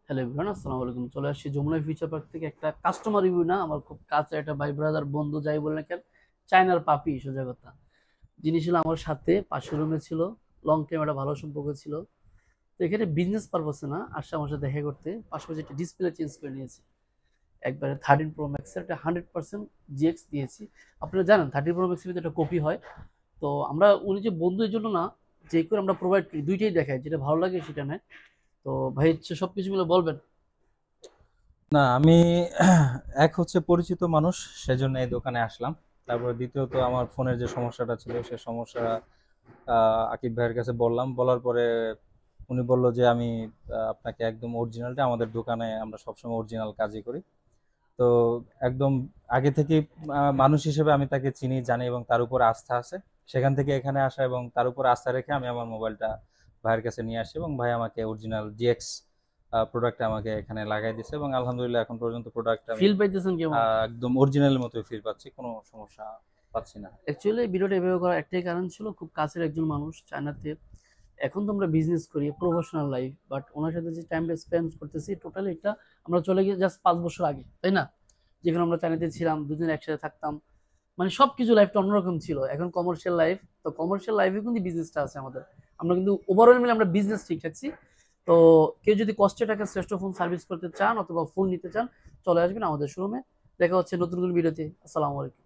Hello everyone, আসসালামু আলাইকুম। চলে আসছি যমুনা ফিউচার পার্ক থেকে একটা কাস্টমার রিভিউ না, আমার খুব কাছে একটা ভাই ব্রাদার বন্ধু যাই বলেন কেন, চায়নার পাপি সোজা কথা। যিনি ছিল আমার সাথে পাশের রুমে ছিল, লং টাইম একটা ভালো সম্পর্ক ছিল। তো এখানে বিজনেস পারপাসে না আসছে আমার সাথে দেখা করতে, পাশাপাশি একটা ডিসপ্লে চেঞ্জ করে নিয়েছি। একবারে 13 প্রো ম্যাক্সের একটা 100% জিএক্স দিয়েছি। আপনারা জানেন 13 প্রো ম্যাক্সের ভিতরে একটা কপি হয়। তো আমরা উনি যে বন্ধুদের জন্য না, যে করে আমরা প্রোভাইড করি দুইটাই দেখাই, যেটা ভালো লাগে সেটা নেয়। তো ভাই হচ্ছে সবকিছু মিলে বলবেন। না, আমি এক হচ্ছে পরিচিত মানুষ, সেজন্য এই দোকানে আসলাম। তারপর দ্বিতীয়ত আমার ফোনের যে সমস্যাটা ছিল সে সমস্যা আকিব ভাইয়ের কাছে বললাম। বলার পরে উনি বলল যে আমি আপনাকে একদম অরিজিনালটা, আমাদের দোকানে আমরা সবসময় অরিজিনাল কাজই করি। তো একদম আগে থেকে মানুষ হিসেবে আমি তাকে চিনি, জানি এবং তার উপর আস্থা আছে। সেখান থেকে এখানে আসা এবং তার উপর আস্থা রেখে আমি আমার মোবাইলটা ভাইয়ের কাছে নিয়ে আসি এবং ভাই আমাকে অরিজিনাল জিএক্স প্রোডাক্ট আমাকে এখানে লাগাই দিছে এবং আলহামদুলিল্লাহ এখন পর্যন্ত প্রোডাক্ট আমি ফিল পাইতেছেন কেমন? একদম অরিজিনাল মতোই ফিল পাচ্ছি, কোনো সমস্যা পাচ্ছি না। অ্যাকচুয়ালি ভিডিওটা এভাবে করার একটাই কারণ ছিল, খুব কাছের একজন মানুষ চায়নাতে। এখন তো আমরা বিজনেস করি, প্রফেশনাল লাইফ, বাট ওনার সাথে যে টাইমটা স্পেন্ড করতেছি টোটালি এটা আমরা চলে গিয়ে জাস্ট 5 বছর আগে, তাই না? যেখানে আমরা চায়নাতে ছিলাম, দুদিন একসাথে থাকতাম, মানে সবকিছু লাইফটা অন্যরকম ছিল। এখন কমার্শিয়াল লাইফ, তো কমার্শিয়াল লাইফে কিন্তু বিজনেসটা আছে আমাদের। আমরা কিন্তু ওভারঅল মিলে আমরা বিজনেস ঠিক রাখছি। তো কেউ যদি কষ্টে টাকা শ্রেষ্ঠ ফোন সার্ভিস করতে চান অথবা ফোন নিতে চান, চলে আসবেন আমাদের শোরুমে। দেখা হচ্ছে নতুন কোনো ভিডিওতে। আসসালামু আলাইকুম।